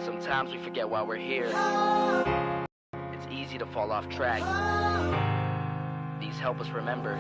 Sometimes we forget why we're here. It's easy to fall off track. These help us remember.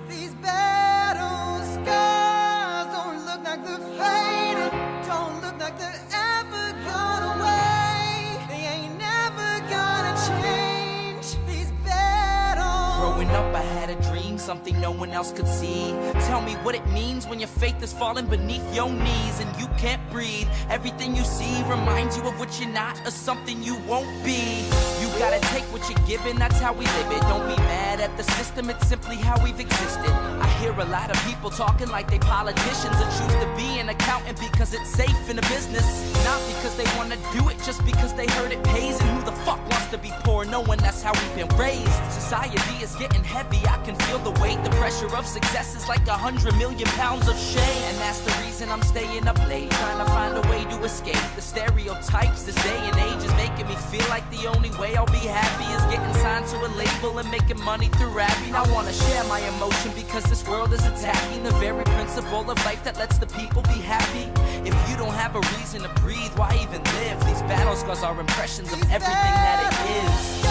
These battle scars don't look like they're faded, don't look like they're ever gone away. They ain't never gonna change. These battles. Growing up, I had a dream, something no one else could see. Tell me what it means when your faith is falling beneath your knees and you can't breathe. Everything you see reminds you of what you're not or something you won't be. You gotta take what you're given, that's how we live it. Don't be mad at the system, it's simply how we've existed. I hear a lot of people talking like they politicians and choose to be an accountant because it's safe in a business. Not because they wanna do it, just because they heard it pays. And who the fuck wants to be poor knowing that's how we've been raised? Society is getting heavy, I can feel the weight. The pressure of success is like 100 million pounds of shame. And that's the reason I'm staying up late, trying to find a way to escape the stereotypes this day and age is making me feel like the only way I'll be happy is getting signed to a label and making money through rapping. I wanna share my emotion because this world is attacking the very principle of life that lets the people be happy. If you don't have a reason to breathe, why even live? These battle scars are impressions of everything that it is.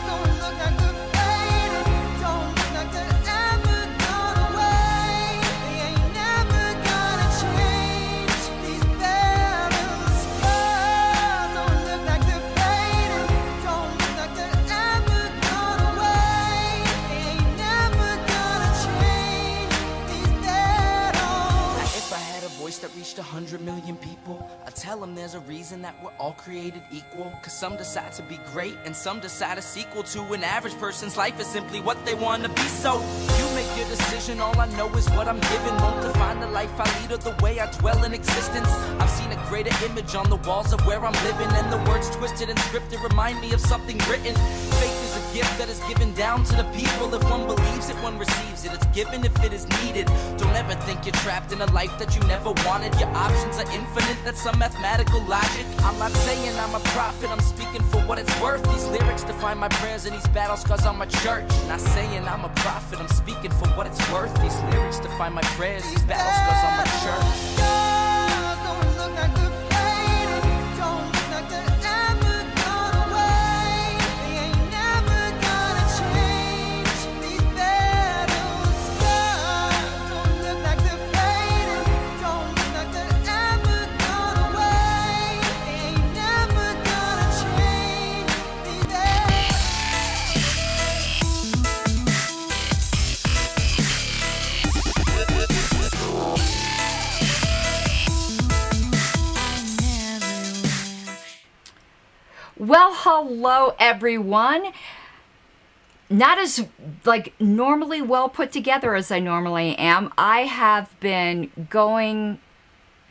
Don't look like they're faded, don't look like they're ever gone away. They ain't never gonna change. These battle scars don't look like they're faded, don't look like they're ever gone away. They ain't never gonna change. These battles. Now, if I had a voice that reached 100 million people, I'd tell them there's a reason that we're all created equal. Cause some decide to be great and some decide a sequel to an average person's life is simply what they want to be. So you make your decision, all I know is what I'm given. Won't define the life I lead or the way I dwell in existence. I've seen a greater image on the walls of where I'm living, and the words twisted and scripted remind me of something written. Faith is a gift that is given down to the people. If one believes it, one receives it. It's given if it is needed. Don't ever think you're trapped in a life that you never wanted. Your options are infinite, that's some mathematical logic. I'm not saying I'm a prophet, I'm speaking for what it's worth. These lyrics define my prayers and these battle scars on my church. Not saying I'm a prophet, I'm speaking for what it's worth. These lyrics define my prayers, these battle scars on my church. Don't look like they're faded, don't look like they're ever gone away. They ain't never gonna change. These battle scars don't look like they're faded, don't look like they're ever gone away. They ain't never gonna change. These Well, hello everyone. Not as normally well put together as I normally am. I have been going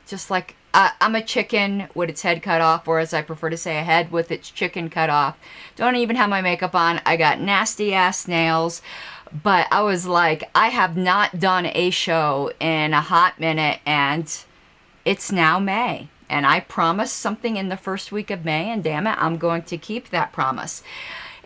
just like I'm a chicken with its head cut off, or as I prefer to say, a head with its chicken cut off. Don't even have my makeup on. I got nasty ass nails. But I was like, I have not done a show in a hot minute, and it's now May. And I promised something in the first week of May, and damn it, I'm going to keep that promise.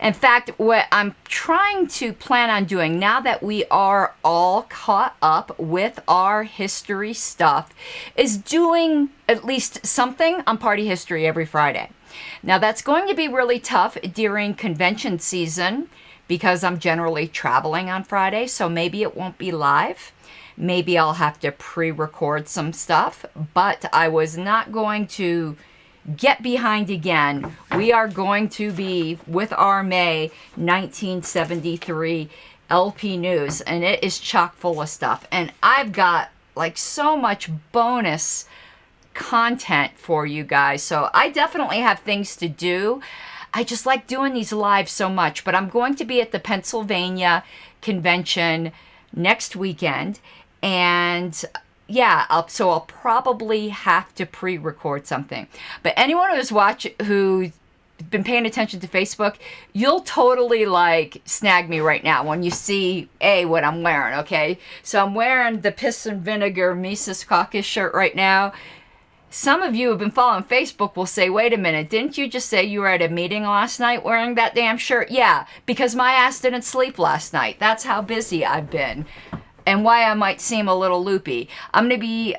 In fact, what I'm trying to plan on doing, now that we are all caught up with our history stuff, is doing at least something on party history every Friday. Now, that's going to be really tough during convention season because I'm generally traveling on Friday, so maybe it won't be live. Maybe I'll have to pre-record some stuff, but I was not going to get behind again. We are going to be with our May 1973 LP news, and it is chock full of stuff. And I've got like so much bonus content for you guys, so I definitely have things to do. I just like doing these live so much, but I'm going to be at the Pennsylvania convention next weekend. And yeah, I'll probably have to pre-record something. But anyone who's been paying attention to Facebook, you'll totally snag me right now when you see what I'm wearing, okay? So I'm wearing the Piss and Vinegar Mises Caucus shirt right now. Some of you who have been following Facebook will say, wait a minute, didn't you just say you were at a meeting last night wearing that damn shirt? Yeah, because my ass didn't sleep last night. That's how busy I've been. And why I might seem a little loopy. I'm going to be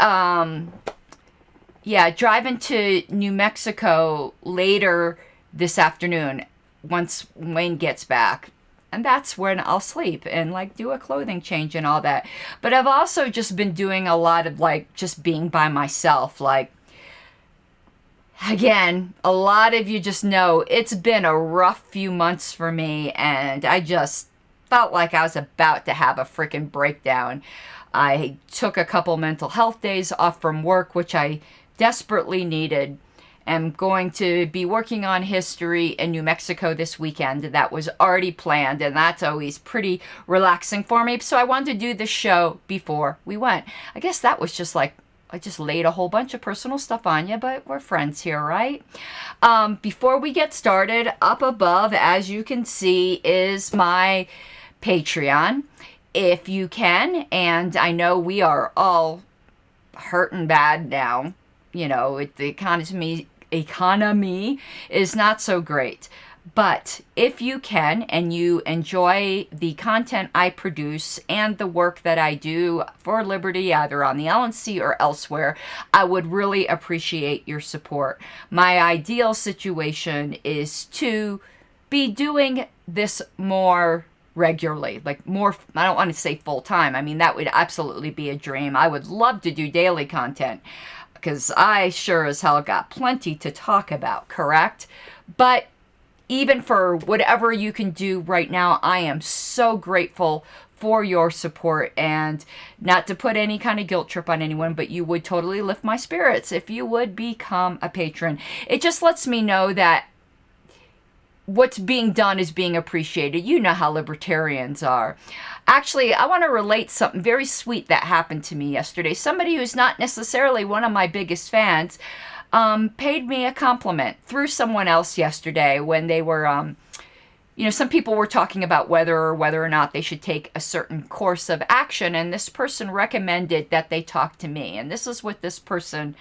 Yeah, driving to New Mexico later this afternoon once Wayne gets back. And that's when I'll sleep and like do a clothing change and all that. But I've also just been doing a lot of like just being by myself. Like, again, a lot of you just know it's been a rough few months for me, and I just felt like I was about to have a freaking breakdown. I took a couple mental health days off from work, which I desperately needed. I'm going to be working on history in New Mexico this weekend. That was already planned, and that's always pretty relaxing for me. So I wanted to do the show before we went. I guess that was just like, I just laid a whole bunch of personal stuff on you, but we're friends here, right? Before we get started, up above, as you can see, is my Patreon. If you can, and I know we are all hurting bad now, you know, the economy is not so great. But if you can and you enjoy the content I produce and the work that I do for Liberty, either on the LNC or elsewhere, I would really appreciate your support. My ideal situation is to be doing this more regularly, like more, I don't want to say full time. I mean, that would absolutely be a dream. I would love to do daily content because I sure as hell got plenty to talk about, correct? But even for whatever you can do right now, I am so grateful for your support, and not to put any kind of guilt trip on anyone, but you would totally lift my spirits if you would become a patron. It just lets me know that what's being done is being appreciated. You know how libertarians are. Actually, I want to relate something very sweet that happened to me yesterday. Somebody who's not necessarily one of my biggest fans paid me a compliment through someone else yesterday when they were, you know, some people were talking about whether or not they should take a certain course of action, and this person recommended that they talk to me. And this is what this person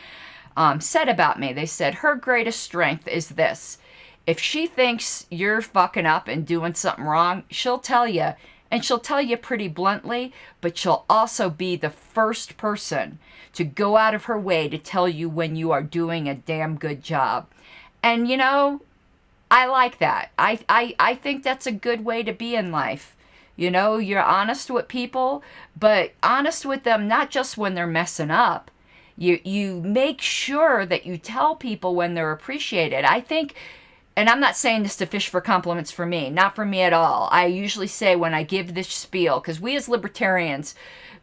said about me. They said, her greatest strength is this: if she thinks you're fucking up and doing something wrong, she'll tell you. And she'll tell you pretty bluntly, but she'll also be the first person to go out of her way to tell you when you are doing a damn good job. And, you know, I like that. I think that's a good way to be in life. You know, you're honest with people, but honest with them not just when they're messing up. You make sure that you tell people when they're appreciated. I think, and I'm not saying this to fish for compliments for me, not for me at all. I usually say when I give this spiel, because we as libertarians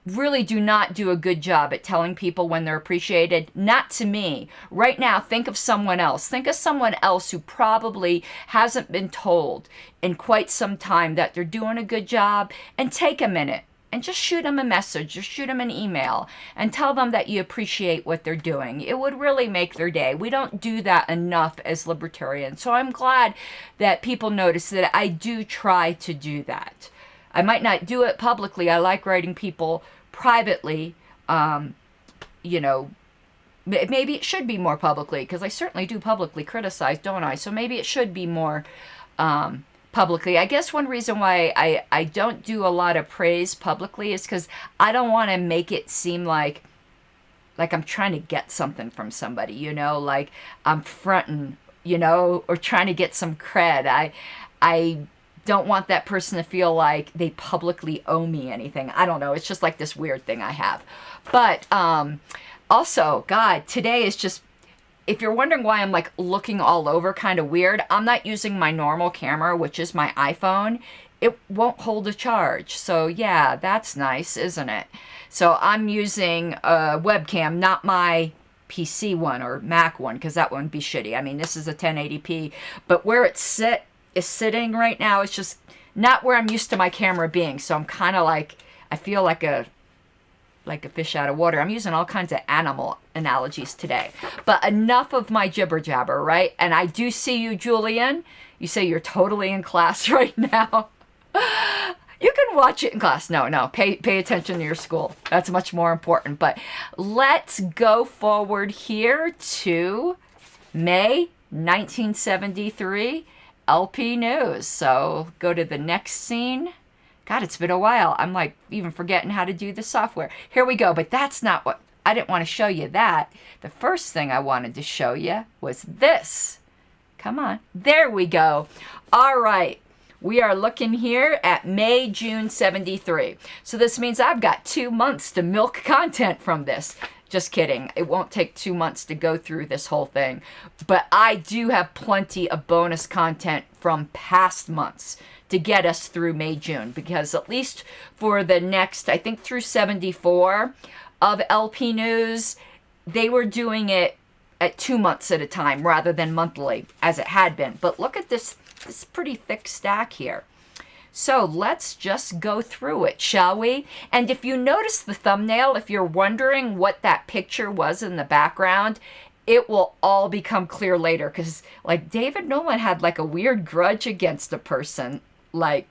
really do not do a good job at telling people when they're appreciated. Not to me. Right now, think of someone else. Think of someone else who probably hasn't been told in quite some time that they're doing a good job, and take a minute and just shoot them a message or shoot them an email and tell them that you appreciate what they're doing. It would really make their day. We don't do that enough as libertarians. So I'm glad that people notice that I do try to do that. I might not do it publicly. I like writing people privately. You know, maybe it should be more publicly, because I certainly do publicly criticize, don't I? So maybe it should be more publicly. I guess one reason why I don't do a lot of praise publicly is because I don't want to make it seem like I'm trying to get something from somebody, you know, like I'm fronting, you know, or trying to get some cred. I don't want that person to feel like they publicly owe me anything. I don't know. It's just like this weird thing I have. But also, God, today is just, if you're wondering why I'm like looking all over kind of weird, I'm not using my normal camera, which is my iPhone. It won't hold a charge. So yeah, that's nice, isn't it? So I'm using a webcam, not my PC one or Mac one, because that one would be shitty. I mean, this is a 1080p, but where it's sitting right now, it's just not where I'm used to my camera being. So I'm kind of like, I feel like a fish out of water. I'm using all kinds of animal analogies today. But enough of my jibber jabber, right? And I do see you, Julian. You say you're totally in class right now. You can watch it in class. No, pay attention to your school. That's much more important. But let's go forward here to May 1973 LP News. So go to the next scene. God, it's been a while. I'm like even forgetting how to do the software. Here we go. But that's not what I didn't want to show you that. The first thing I wanted to show you was this. Come on. There we go. All right. We are looking here at May, June 73. So this means I've got 2 months to milk content from this. Just kidding. It won't take 2 months to go through this whole thing. But I do have plenty of bonus content from past months to get us through May, June. Because at least for the next, I think through 74 of LP News, they were doing it at 2 months at a time rather than monthly as it had been. But look at this pretty thick stack here. So let's just go through it, shall we? And if you notice the thumbnail, if you're wondering what that picture was in the background, it will all become clear later. Because like David Nolan had like a weird grudge against a person. Like,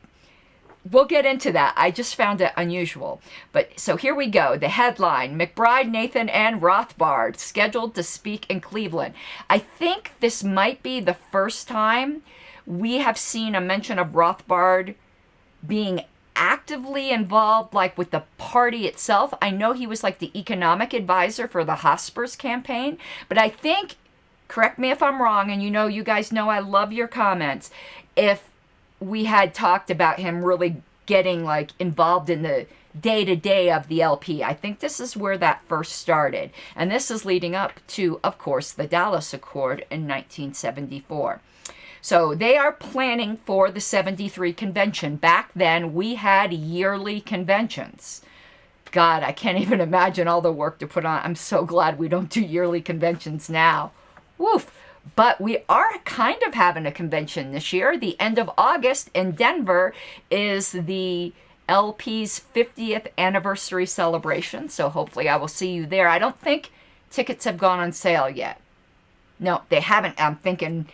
we'll get into that. I just found it unusual. But so here we go. The headline, McBride, Nathan, and Rothbard scheduled to speak in Cleveland. I think this might be the first time we have seen a mention of Rothbard being actively involved, like with the party itself. I know he was like the economic advisor for the Hospers campaign, but I think, correct me if I'm wrong, and you guys know I love your comments, if we had talked about him really getting like involved in the day-to-day of the LP. I think this is where that first started. And this is leading up to, of course, the Dallas Accord in 1974. So they are planning for the 73 convention. Back then, we had yearly conventions. God, I can't even imagine all the work to put on. I'm so glad we don't do yearly conventions now. Woof. But we are kind of having a convention this year. The end of August in Denver is the LP's 50th anniversary celebration. So hopefully I will see you there. I don't think tickets have gone on sale yet. No, they haven't. I'm thinking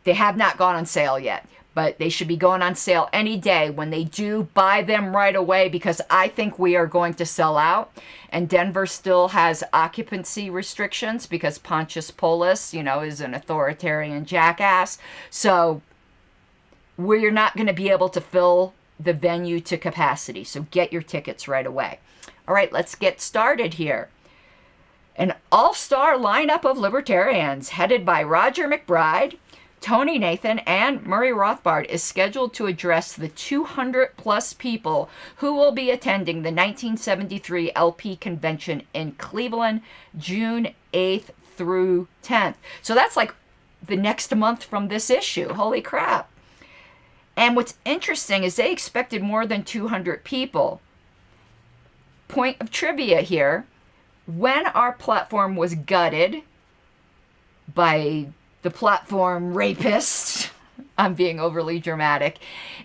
they have not gone on sale yet. But they should be going on sale any day. When they do, buy them right away, because I think we are going to sell out. And Denver still has occupancy restrictions because Pontius Pilate, is an authoritarian jackass. So we're not going to be able to fill the venue to capacity. So get your tickets right away. All right, let's get started here. An all-star lineup of libertarians headed by Roger McBride, Tony Nathan, and Murray Rothbard is scheduled to address the 200-plus people who will be attending the 1973 LP convention in Cleveland, June 8th through 10th. So that's like the next month from this issue. Holy crap. And what's interesting is they expected more than 200 people. Point of trivia here. When our platform was gutted by the platform rapist, I'm being overly dramatic,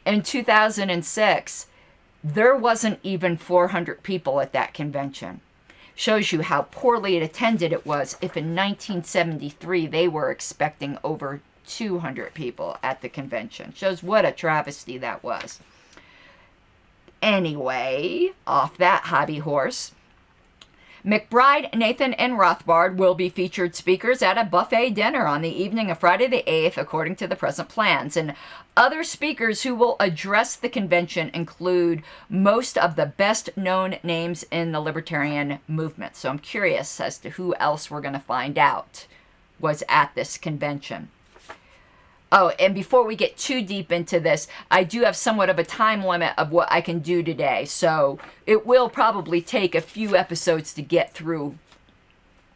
in 2006, there wasn't even 400 people at that convention. Shows you how poorly attended it was if in 1973 they were expecting over 200 people at the convention. Shows what a travesty that was. Anyway, off that hobby horse, McBride, Nathan, and Rothbard will be featured speakers at a buffet dinner on the evening of Friday the 8th, according to the present plans. And other speakers who will address the convention include most of the best-known names in the libertarian movement. So I'm curious as to who else we're going to find out was at this convention. Oh, and before we get too deep into this, I do have somewhat of a time limit of what I can do today. So it will probably take a few episodes to get through,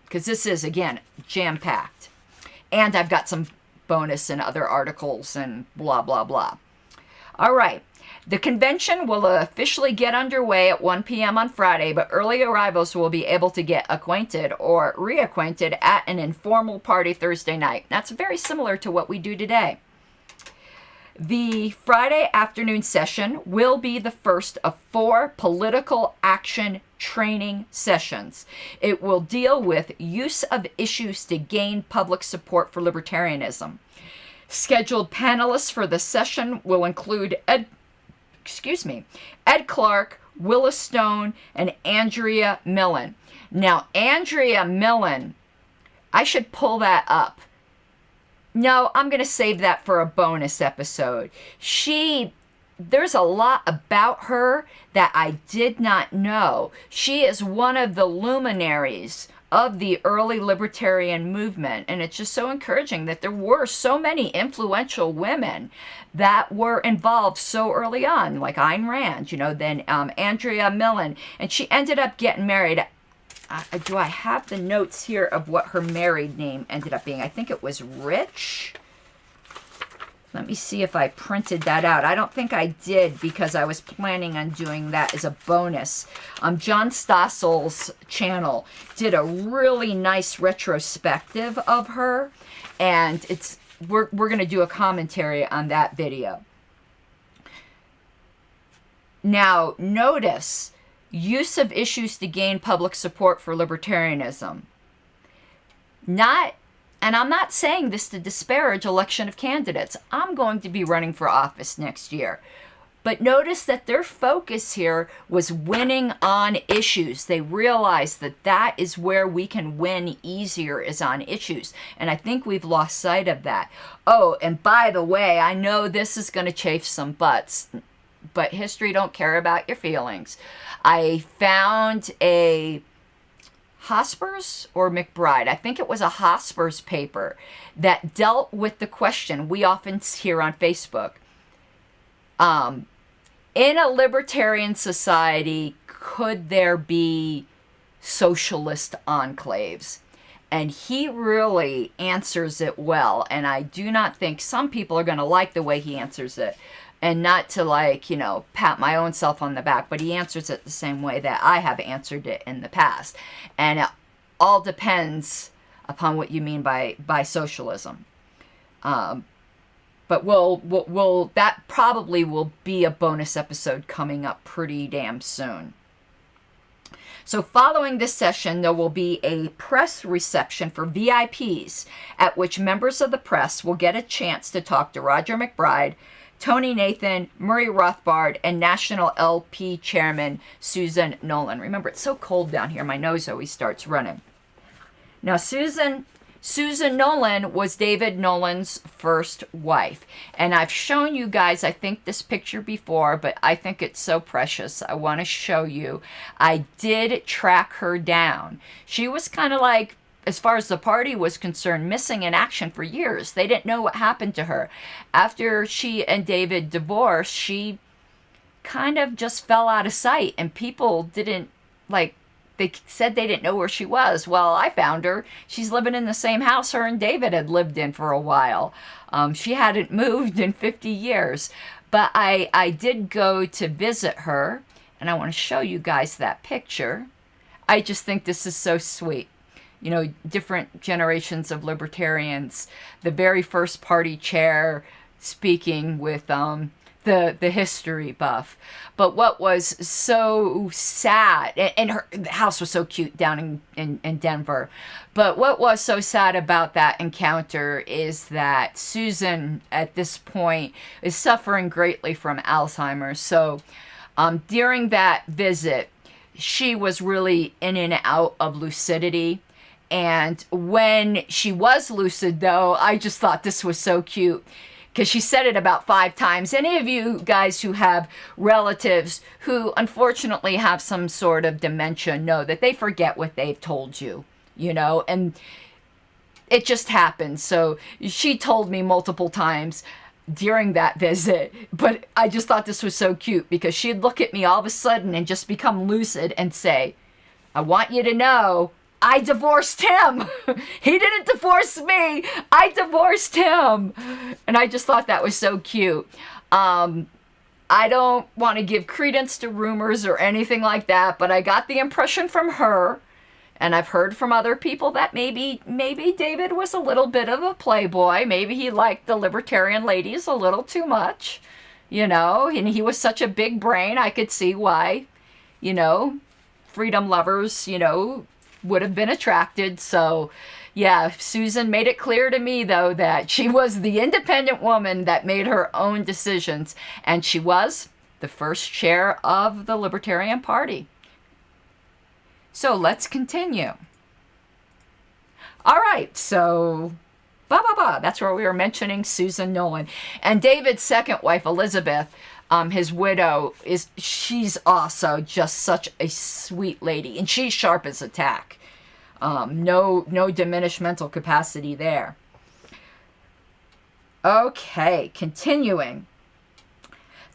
because this is, again, jam-packed. And I've got some bonus and other articles and blah, blah, blah. All right. The convention will officially get underway at 1 p.m. on Friday, but early arrivals will be able to get acquainted or reacquainted at an informal party Thursday night. That's very similar to what we do today. The Friday afternoon session will be the first of 4 political action training sessions. It will deal with use of issues to gain public support for libertarianism. Scheduled panelists for the session will include Ed Clark, Willis Stone, and Andrea Millen. Now, Andrea Millen, I should pull that up. No, I'm going to save that for a bonus episode. She there's a lot about her that I did not know. She is one of the luminaries of the early libertarian movement, and it's just so encouraging that there were so many influential women that were involved so early on, like Ayn Rand, then Andrea Millen, and she ended up getting married. Do I have the notes here of what her married name ended up being? I think it was Rich. Let me see if I printed that out. I don't think I did, because I was planning on doing that as a bonus. John Stossel's channel did a really nice retrospective of her, and we're going to do a commentary on that video. Now, notice use of issues to gain public support for libertarianism. And I'm not saying this to disparage election of candidates. I'm going to be running for office next year. But notice that their focus here was winning on issues. They realized that that is where we can win easier, is on issues. And I think we've lost sight of that. Oh, and by the way, I know this is going to chafe some butts, but history don't care about your feelings. I found a Hospers or McBride, I think it was a Hospers paper that dealt with the question we often hear on Facebook. In a libertarian society, could there be socialist enclaves? And he really answers it well. And I do not think some people are going to like the way he answers it. And not to pat my own self on the back, but he answers it the same way that I have answered it in the past. And it all depends upon what you mean by socialism. But that probably will be a bonus episode coming up pretty damn soon. So following this session, there will be a press reception for VIPs, at which members of the press will get a chance to talk to Roger McBride, Tony Nathan, Murray Rothbard, and National LP Chairman Susan Nolan. Remember, it's so cold down here, my nose always starts running. Now, Susan Nolan was David Nolan's first wife. And I've shown you guys, I think, this picture before, but I think it's so precious. I want to show you. I did track her down. She was kind of like, as far as the party was concerned, missing in action for years. They didn't know what happened to her. After she and David divorced, she kind of just fell out of sight, and people didn't, they said they didn't know where she was. Well, I found her. She's living in the same house her and David had lived in for a while. She hadn't moved in 50 years. But I did go to visit her, and I want to show you guys that picture. I just think this is so sweet. Different generations of libertarians. The very first party chair speaking with the history buff. But what was so sad, and the house was so cute down in Denver, but what was so sad about that encounter is that Susan, at this point, is suffering greatly from Alzheimer's. So during that visit, she was really in and out of lucidity. And when she was lucid, though, I just thought this was so cute, because she said it about 5 times. Any of you guys who have relatives who unfortunately have some sort of dementia know that they forget what they've told you, and it just happens. So she told me multiple times during that visit, but I just thought this was so cute, because she'd look at me all of a sudden and just become lucid and say, "I want you to know, I divorced him. He didn't divorce me. I divorced him." And I just thought that was so cute. I don't want to give credence to rumors or anything like that, but I got the impression from her, and I've heard from other people, that maybe David was a little bit of a playboy. Maybe he liked the libertarian ladies a little too much, and he was such a big brain. I could see why, freedom lovers, would have been attracted. So yeah, Susan made it clear to me, though, that she was the independent woman that made her own decisions, and she was the first chair of the Libertarian Party. So let's continue. All right, so that's where we were mentioning Susan Nolan. And David's second wife, Elizabeth, His widow she's also just such a sweet lady, and she's sharp as a tack. No diminished mental capacity there. Okay, continuing.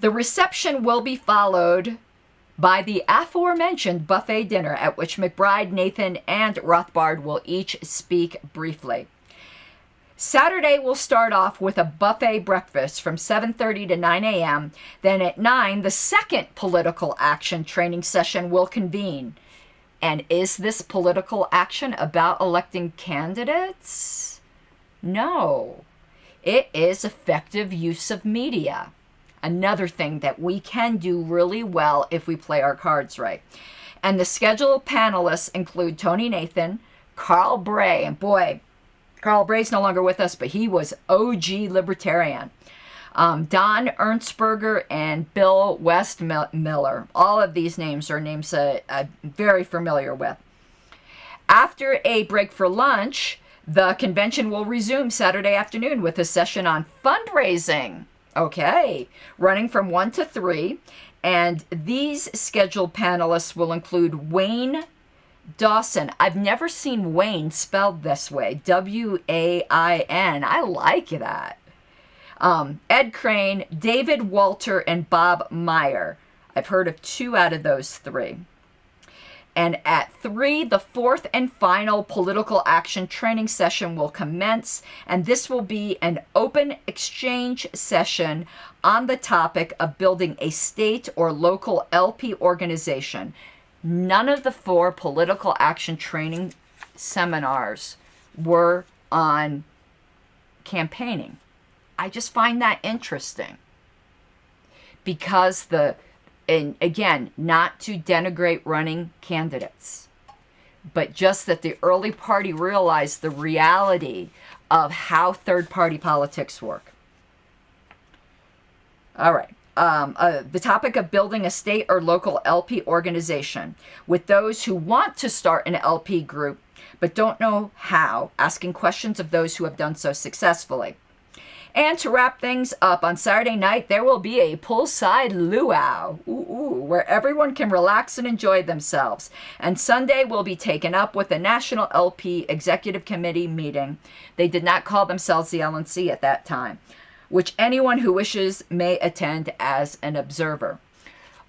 The reception will be followed by the aforementioned buffet dinner, at which McBride, Nathan, and Rothbard will each speak briefly. Saturday will start off with a buffet breakfast from 7:30 to 9 a.m. Then at 9, the second political action training session will convene. And is this political action about electing candidates? No. It is effective use of media. Another thing that we can do really well if we play our cards right. And the scheduled panelists include Tony Nathan, Carl Bray, and boy, Carl Bray's no longer with us, but he was OG Libertarian. Don Ernstberger and Bill Westmiller. All of these names are names I'm very familiar with. After a break for lunch, the convention will resume Saturday afternoon with a session on fundraising. Okay, running from 1 to 3. And these scheduled panelists will include Wayne Dawson. I've never seen Wayne spelled this way. W-A-I-N. I like that. Ed Crane, David Walter, and Bob Meyer. I've heard of 2 out of those 3. And at 3, the 4th and final political action training session will commence, and this will be an open exchange session on the topic of building a state or local LP organization. None of the 4 political action training seminars were on campaigning. I just find that interesting because and again, not to denigrate running candidates, but just that the early party realized the reality of how third-party politics work. All right. The topic of building a state or local LP organization with those who want to start an LP group but don't know how, asking questions of those who have done so successfully. And to wrap things up, on Saturday night, there will be a poolside luau, where everyone can relax and enjoy themselves. And Sunday will be taken up with the National LP Executive Committee meeting. They did not call themselves the LNC at that time, which anyone who wishes may attend as an observer.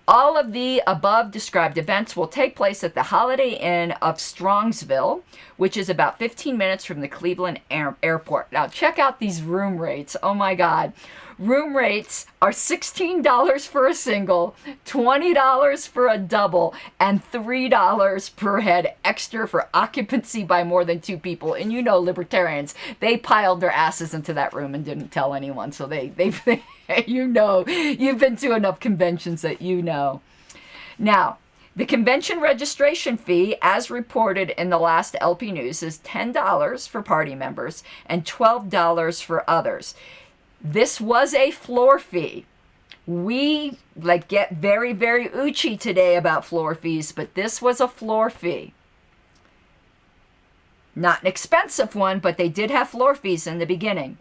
All of the above described events will take place at the Holiday Inn of Strongsville, which is about 15 minutes from the Cleveland Airport. Now, check out these room rates. Oh my God. Room rates are $16 for a single, $20 for a double, and $3 per head extra for occupancy by more than 2 people. And you know, libertarians, they piled their asses into that room and didn't tell anyone. So they you know, you've been to enough conventions that you know. Now, the convention registration fee, as reported in the last LP News, is $10 for party members and $12 for others. This was a floor fee. We get very, very uchi today about floor fees, but this was a floor fee. Not an expensive one, but they did have floor fees in the beginning.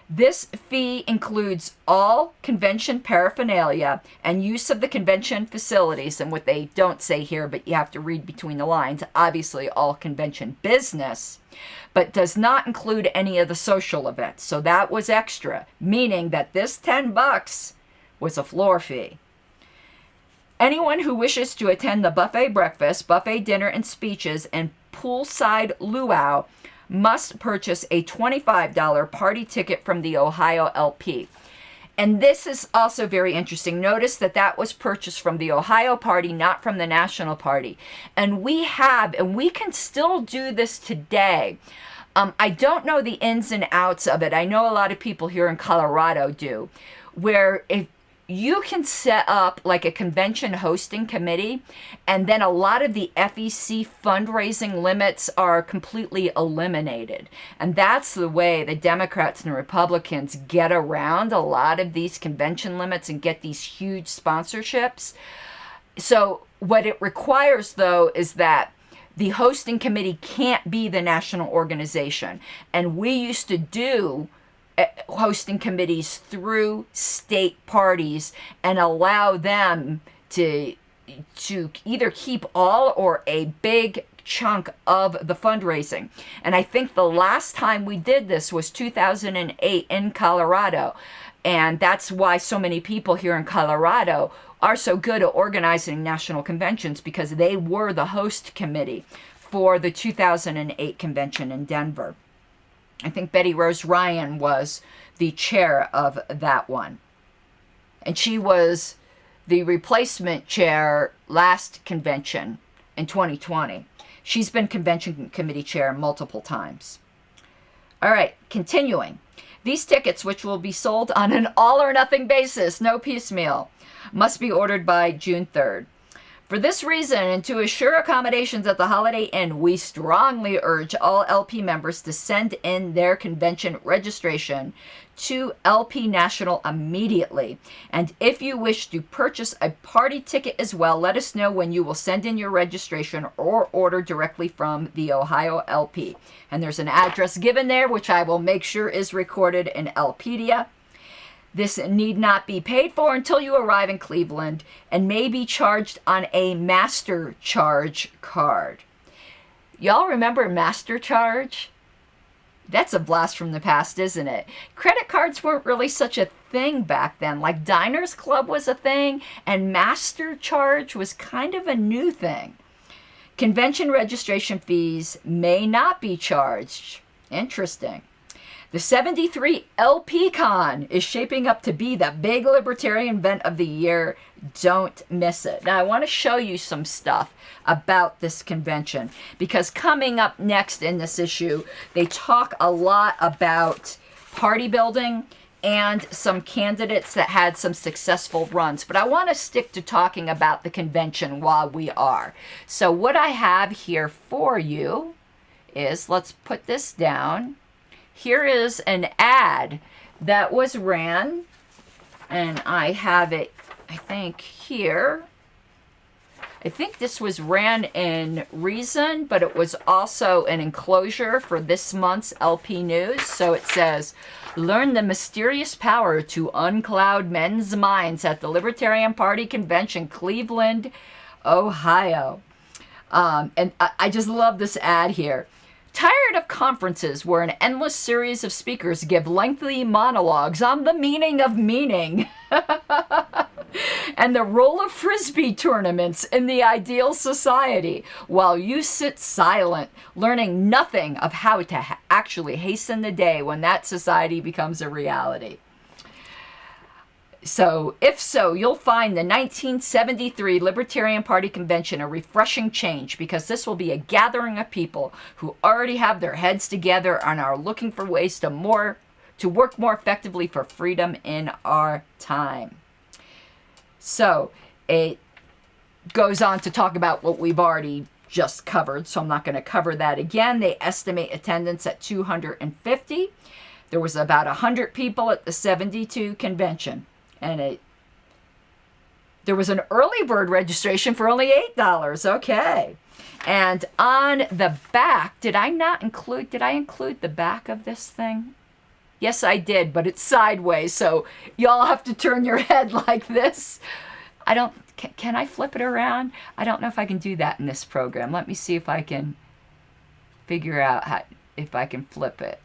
This fee includes all convention paraphernalia and use of the convention facilities, and what they don't say here, but you have to read between the lines, obviously all convention business, but does not include any of the social events. So that was extra, meaning that this $10 was a floor fee. Anyone who wishes to attend the buffet breakfast, buffet dinner and speeches, and poolside luau must purchase a $25 party ticket from the Ohio LP. And this is also very interesting. Notice that that was purchased from the Ohio Party, not from the National Party. And we can still do this today. I don't know the ins and outs of it. I know a lot of people here in Colorado do, where if you can set up like a convention hosting committee, and then a lot of the FEC fundraising limits are completely eliminated. And that's the way the Democrats and Republicans get around a lot of these convention limits and get these huge sponsorships. So what it requires, though, is that the hosting committee can't be the national organization. And we used to do hosting committees through state parties and allow them to either keep all or a big chunk of the fundraising. And I think the last time we did this was 2008 in Colorado. And that's why so many people here in Colorado are so good at organizing national conventions, because they were the host committee for the 2008 convention in Denver. I think Betty Rose Ryan was the chair of that one. And she was the replacement chair last convention in 2020. She's been convention committee chair multiple times. All right, continuing. These tickets, which will be sold on an all or nothing basis, no piecemeal, must be ordered by June 3rd. For this reason, and to assure accommodations at the Holiday Inn, we strongly urge all LP members to send in their convention registration to LP National immediately. And if you wish to purchase a party ticket as well, let us know when you will send in your registration or order directly from the Ohio LP. And there's an address given there, which I will make sure is recorded in LPedia. This need not be paid for until you arrive in Cleveland and may be charged on a Master Charge card. Y'all remember Master Charge? That's a blast from the past, isn't it? Credit cards weren't really such a thing back then. Like Diners Club was a thing, and Master Charge was kind of a new thing. Convention registration fees may not be charged. Interesting. The 73 LP Con is shaping up to be the big libertarian event of the year. Don't miss it. Now, I want to show you some stuff about this convention, because coming up next in this issue, they talk a lot about party building and some candidates that had some successful runs. But I want to stick to talking about the convention while we are. So what I have here for you is, let's put this down. Here is an ad that was ran, and I have it, I think, here. I think this was ran in Reason, but it was also an enclosure for this month's LP News. So it says, learn the mysterious power to uncloud men's minds at the Libertarian Party Convention, Cleveland, Ohio. And I just love this ad here. Tired of conferences where an endless series of speakers give lengthy monologues on the meaning of meaning and the role of frisbee tournaments in the ideal society, while you sit silent, learning nothing of how to actually hasten the day when that society becomes a reality. So, if so, you'll find the 1973 Libertarian Party Convention a refreshing change, because this will be a gathering of people who already have their heads together and are looking for ways to work more effectively for freedom in our time. So, it goes on to talk about what we've already just covered, so I'm not going to cover that again. They estimate attendance at 250. There was about 100 people at the 72 convention. And there was an early bird registration for only $8. Okay. And on the back, did I include the back of this thing? Yes, I did, but it's sideways, so y'all have to turn your head like this. Can I flip it around? I don't know if I can do that in this program. Let me see if I can figure out if I can flip it.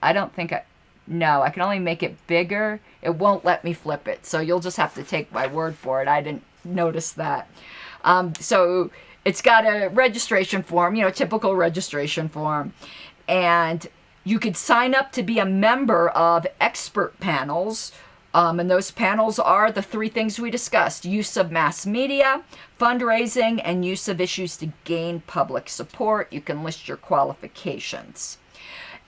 No, I can only make it bigger. It won't let me flip it. So you'll just have to take my word for it. I didn't notice that. So it's got a registration form, typical registration form. And you could sign up to be a member of expert panels. And those panels are the three things we discussed: use of mass media, fundraising, and use of issues to gain public support. You can list your qualifications.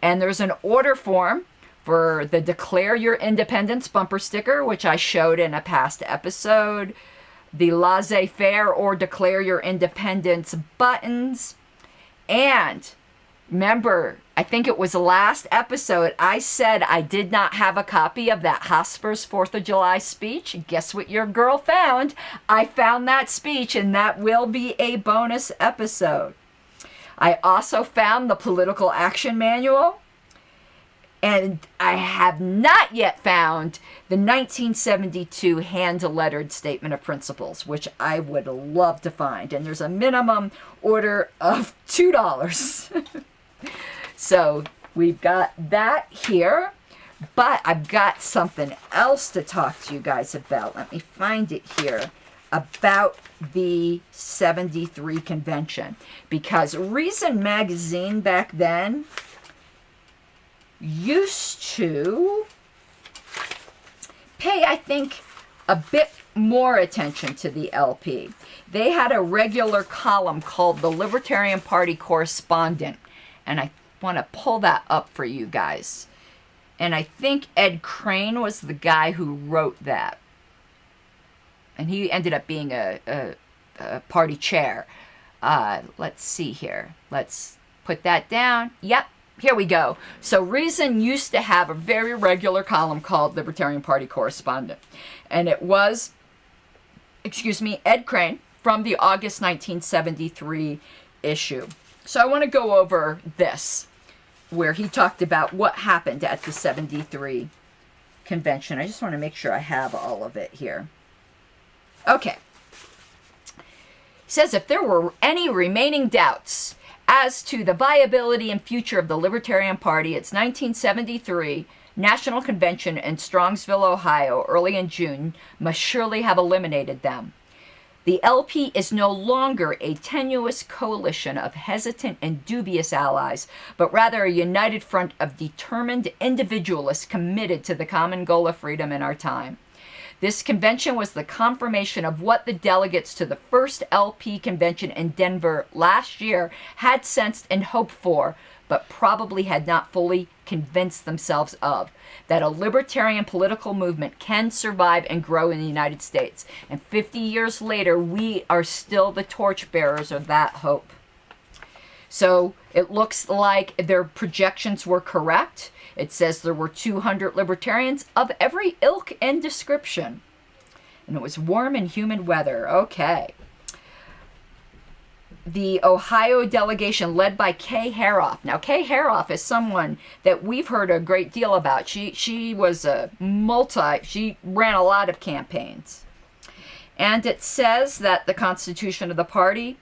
And there's an order form for the Declare Your Independence bumper sticker, which I showed in a past episode, the Laissez-Faire or Declare Your Independence buttons, and remember, I think it was the last episode, I said I did not have a copy of that Hosper's 4th of July speech. Guess what your girl found? I found that speech, and that will be a bonus episode. I also found the Political Action Manual. And I have not yet found the 1972 hand-lettered Statement of Principles, which I would love to find. And there's a minimum order of $2. So we've got that here. But I've got something else to talk to you guys about. Let me find it here. About the 73 convention. Because Reason magazine back then used to pay, I think, a bit more attention to the LP. They had a regular column called the Libertarian Party Correspondent. And I want to pull that up for you guys. And I think Ed Crane was the guy who wrote that. And he ended up being a party chair. Let's see here. Let's put that down. Yep, here we go. So Reason used to have a very regular column called Libertarian Party Correspondent. And it was, Ed Crane from the August 1973 issue. So I want to go over this, where he talked about what happened at the 73 convention. I just want to make sure I have all of it here. Okay. He says, if there were any remaining doubts as to the viability and future of the Libertarian Party, its 1973 National Convention in Strongsville, Ohio, early in June, must surely have eliminated them. The LP is no longer a tenuous coalition of hesitant and dubious allies, but rather a united front of determined individualists committed to the common goal of freedom in our time. This convention was the confirmation of what the delegates to the first LP convention in Denver last year had sensed and hoped for, but probably had not fully convinced themselves of, that a libertarian political movement can survive and grow in the United States. And 50 years later, we are still the torchbearers of that hope. So it looks like their projections were correct. It says there were 200 libertarians of every ilk and description. And it was warm and humid weather. Okay. The Ohio delegation led by Kay Haroff. Now, Kay Haroff is someone that we've heard a great deal about. She was she ran a lot of campaigns. And it says that the Constitution of the party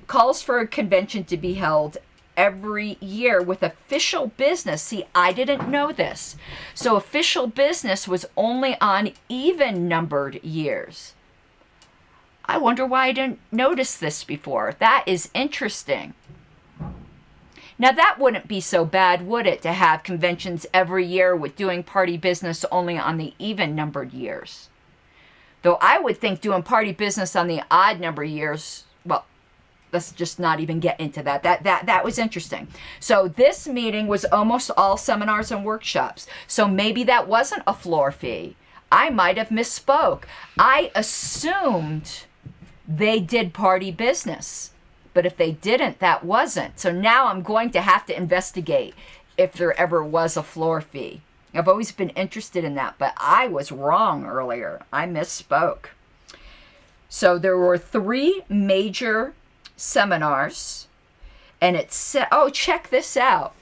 calls for a convention to be held every year with official business. See, I didn't know this. So official business was only on even-numbered years. I wonder why I didn't notice this before. That is interesting. Now, that wouldn't be so bad, would it, to have conventions every year with doing party business only on the even-numbered years? Though I would think doing party business on the odd-number years, well, let's just not even get into that. That was interesting. So this meeting was almost all seminars and workshops. So maybe that wasn't a floor fee. I might have misspoke. I assumed they did party business. But if they didn't, that wasn't. So now I'm going to have to investigate if there ever was a floor fee. I've always been interested in that, but I was wrong earlier. I misspoke. So there were 3 major seminars, and it said, oh, check this out.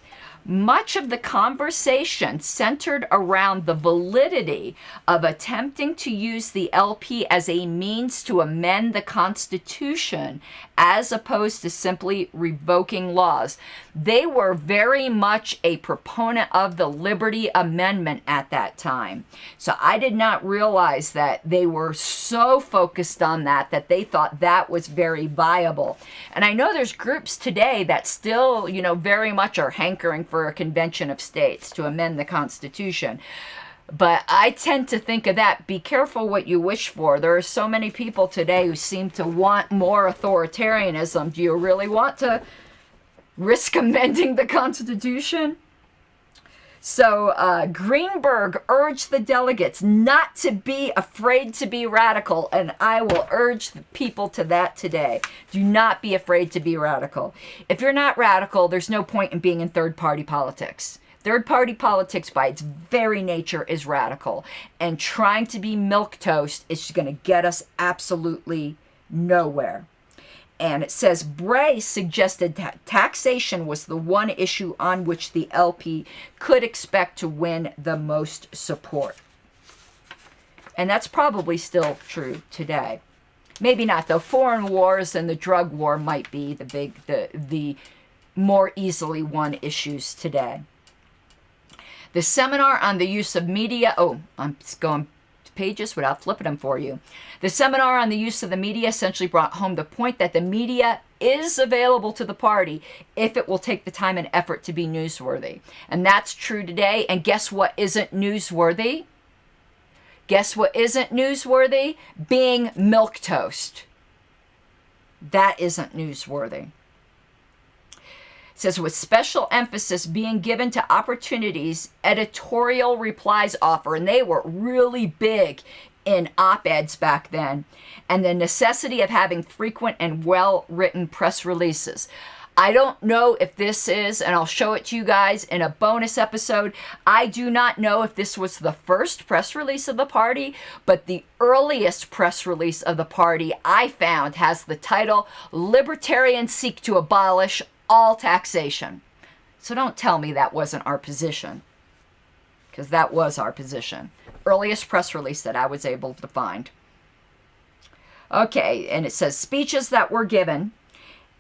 Much of the conversation centered around the validity of attempting to use the LP as a means to amend the Constitution as opposed to simply revoking laws. They were very much a proponent of the Liberty Amendment at that time. So I did not realize that they were so focused on that they thought that was very viable. And I know there's groups today that still, very much are hankering for a convention of states to amend the Constitution. But I tend to think of that, be careful what you wish for. There are so many people today who seem to want more authoritarianism. Do you really want to risk amending the Constitution? So Greenberg urged the delegates not to be afraid to be radical, and I will urge the people to that today. Do not be afraid to be radical. If you're not radical, there's no point in being in third-party politics. Third-party politics, by its very nature, is radical, and trying to be milquetoast is going to get us absolutely nowhere. And it says Bray suggested that taxation was the one issue on which the LP could expect to win the most support. And that's probably still true today. Maybe not, though. Foreign wars and the drug war might be the more easily won issues today. The seminar on the use of media, I'm just going pages without flipping them for you. The seminar on the use of the media essentially brought home the point that the media is available to the party if it will take the time and effort to be newsworthy. And that's true today. And guess what isn't newsworthy? Guess what isn't newsworthy? Being milquetoast. That isn't newsworthy. It says, with special emphasis being given to opportunities editorial replies offer, and they were really big in op-eds back then, and the necessity of having frequent and well-written press releases. I don't know if this is, and I'll show it to you guys in a bonus episode, I do not know if this was the first press release of the party, but the earliest press release of the party I found has the title, Libertarians Seek to Abolish All Taxation. So don't tell me that wasn't our position, because that was our position. Earliest press release that I was able to find. Okay, and it says speeches that were given,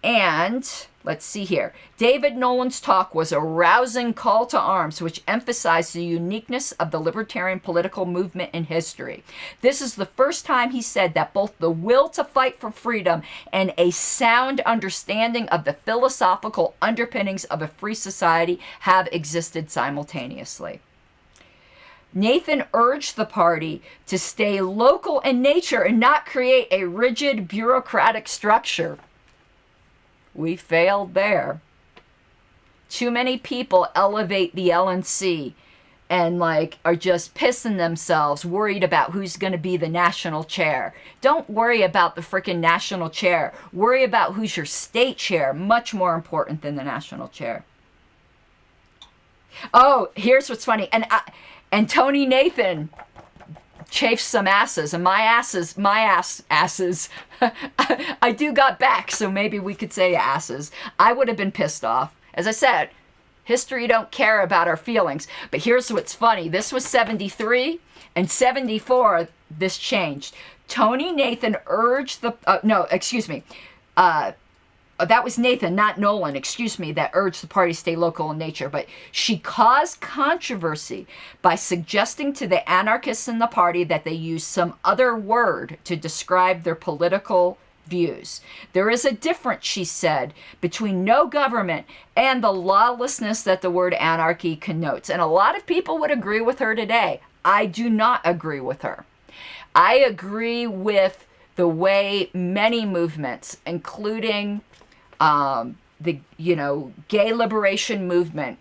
and let's see here. David Nolan's talk was a rousing call to arms which emphasized the uniqueness of the libertarian political movement in history. This is the first time he said that both the will to fight for freedom and a sound understanding of the philosophical underpinnings of a free society have existed simultaneously. Nathan urged the party to stay local in nature and not create a rigid bureaucratic structure. We failed there. Too many people elevate the LNC and are just pissing themselves, worried about who's going to be the national chair. Don't worry about the freaking national chair. Worry about who's your state chair. Much more important than the national chair. Oh, here's what's funny. And Tony Nathan chafed some asses, and my asses, I do got back, so maybe we could say asses. I would have been pissed off. As I said, history don't care about our feelings. But here's what's funny. This was 73, and 74, this changed. Tony Nathan urged that was Nathan, not Nolan, that urged the party to stay local in nature. But she caused controversy by suggesting to the anarchists in the party that they use some other word to describe their political views. There is a difference, she said, between no government and the lawlessness that the word anarchy connotes. And a lot of people would agree with her today. I do not agree with her. I agree with the way many movements, including the gay liberation movement,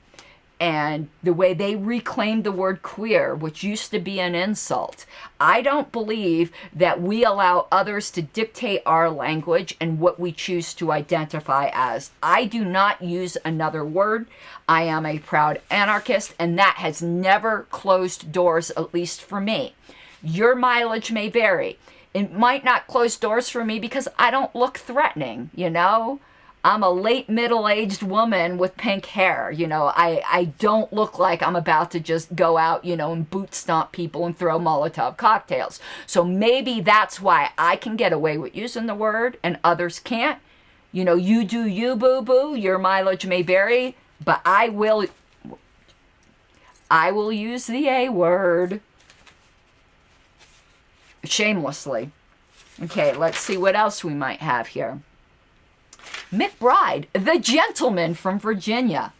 and the way they reclaimed the word queer, which used to be an insult. I don't believe that we allow others to dictate our language and what we choose to identify as. I do not use another word. I am a proud anarchist, and that has never closed doors, at least for me. Your mileage may vary. It might not close doors for me because I don't look threatening, I'm a late middle-aged woman with pink hair. I don't look like I'm about to just go out, and boot stomp people and throw Molotov cocktails. So maybe that's why I can get away with using the word and others can't. You do you, boo-boo. Your mileage may vary, but I will use the A word. Shamelessly. Okay, let's see what else we might have here. McBride, the gentleman from Virginia,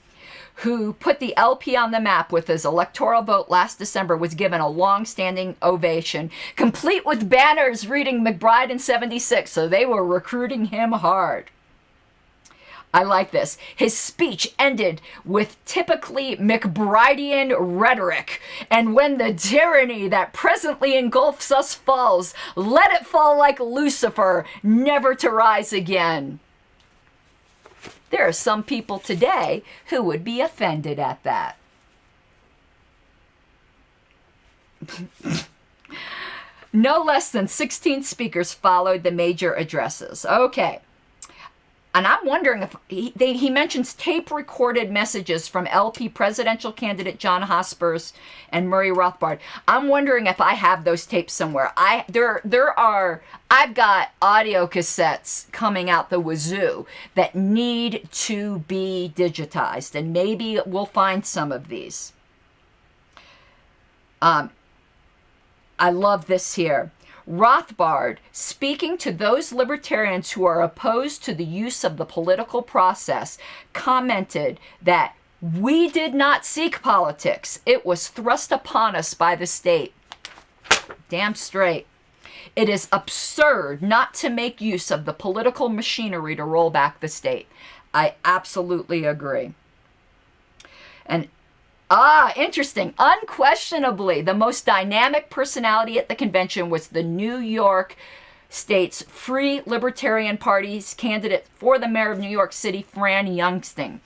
who put the LP on the map with his electoral vote last December, was given a long-standing ovation, complete with banners reading McBride in 76, so they were recruiting him hard. I like this. His speech ended with typically McBridean rhetoric. And when the tyranny that presently engulfs us falls, let it fall like Lucifer, never to rise again. There are some people today who would be offended at that. No less than 16 speakers followed the major addresses. Okay. And I'm wondering if he mentions tape recorded messages from LP presidential candidate John Hospers and Murray Rothbard. I'm wondering if I have those tapes somewhere. I've got audio cassettes coming out the wazoo that need to be digitized, and maybe we'll find some of these. I love this here. Rothbard, speaking to those libertarians who are opposed to the use of the political process, commented that we did not seek politics. It was thrust upon us by the state. Damn straight. It is absurd not to make use of the political machinery to roll back the state. I absolutely agree. And interesting. Unquestionably, the most dynamic personality at the convention was the New York State's Free Libertarian Party's candidate for the mayor of New York City, Fran Youngstein.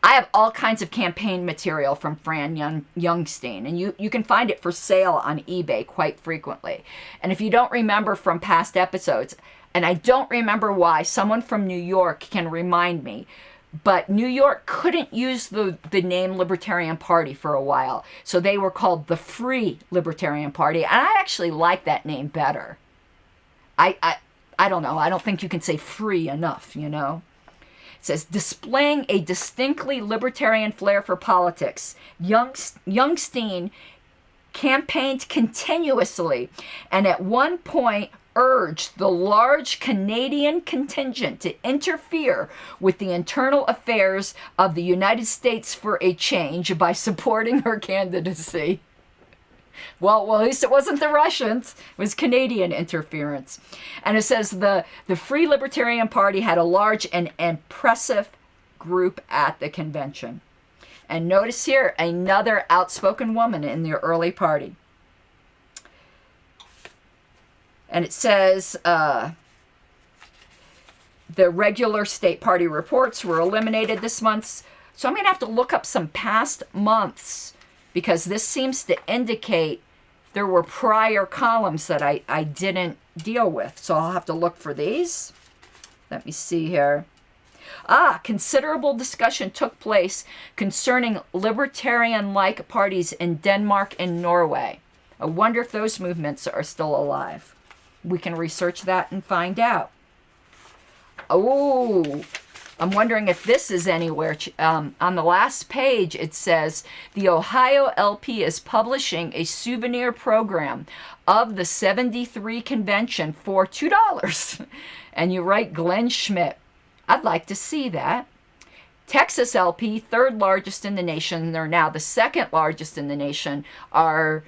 I have all kinds of campaign material from Fran Youngstein, and you can find it for sale on eBay quite frequently. And if you don't remember from past episodes, and I don't remember why, someone from New York can remind me, but New York couldn't use the name Libertarian Party for a while. So they were called the Free Libertarian Party. And I actually like that name better. I don't know. I don't think you can say free enough, you know. It says, displaying a distinctly libertarian flair for politics, Youngstein campaigned continuously and at one point urged the large Canadian contingent to interfere with the internal affairs of the United States for a change by supporting her candidacy. Well, at least it wasn't the Russians. It was Canadian interference. And it says the Free Libertarian Party had a large and impressive group at the convention. And notice here, another outspoken woman in the early party. And it says the regular state party reports were eliminated this month. So I'm going to have to look up some past months because this seems to indicate there were prior columns that I didn't deal with. So I'll have to look for these. Let me see here. Considerable discussion took place concerning libertarian-like parties in Denmark and Norway. I wonder if those movements are still alive. We can research that and find out. Oh, I'm wondering if this is anywhere. On the last page, it says, the Ohio LP is publishing a souvenir program of the 73 convention for $2. And you write Glenn Schmidt. I'd like to see that. Texas LP, third largest in the nation. They're now the second largest in the nation. Our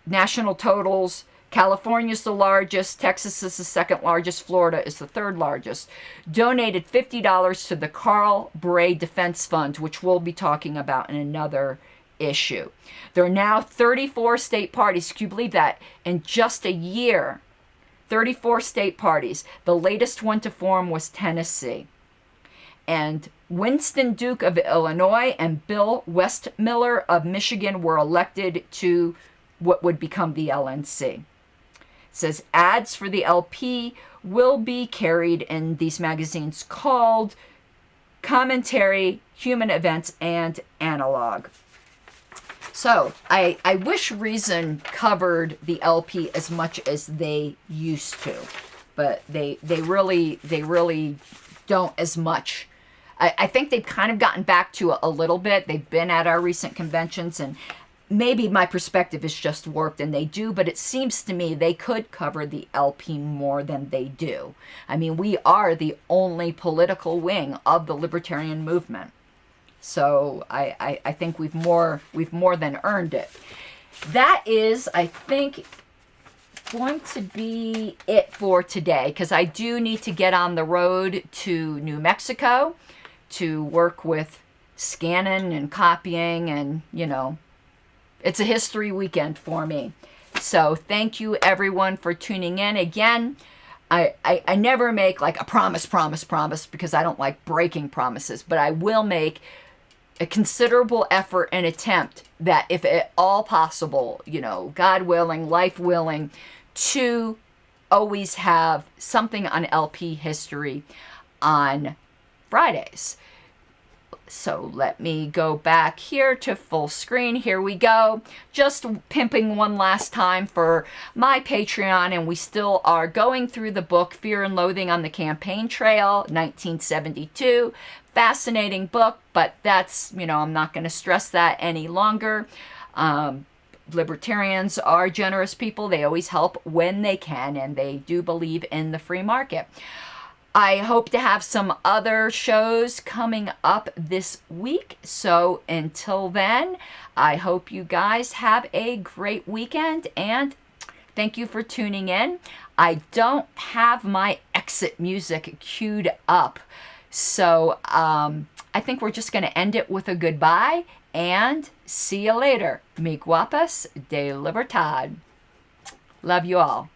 national totals, California's the largest, Texas is the second largest, Florida is the third largest, donated $50 to the Carl Bray Defense Fund, which we'll be talking about in another issue. There are now 34 state parties. Can you believe that? In just a year, 34 state parties. The latest one to form was Tennessee. And Winston Duke of Illinois and Bill Westmiller of Michigan were elected to what would become the LNC. It says ads for the LP will be carried in these magazines called Commentary, Human Events, and Analog. So I wish Reason covered the LP as much as they used to, but they really don't as much. I think they've kind of gotten back to a little bit. They've been at our recent conventions, and maybe my perspective is just warped and they do, but it seems to me they could cover the LP more than they do. I mean, we are the only political wing of the libertarian movement. So I think we've more than earned it. That is, I think, going to be it for today, because I do need to get on the road to New Mexico to work with scanning and copying, and, you know, it's a history weekend for me. So thank you everyone for tuning in. Again, I never make like a promise, because I don't like breaking promises, but I will make a considerable effort and attempt that if at all possible, you know, God willing, life willing, to always have something on LP history on Fridays. So let me go back here to full screen. Here we go. Just pimping one last time for my Patreon, and we still are going through the book Fear and Loathing on the Campaign Trail, 1972. Fascinating book, but that's, I'm not going to stress that any longer. Libertarians are generous people. They always help when they can, and they do believe in the free market. I hope to have some other shows coming up this week. So until then, I hope you guys have a great weekend, and thank you for tuning in. I don't have my exit music queued up. So I think we're just going to end it with a goodbye, and see you later. Mi guapas de Libertad. Love you all.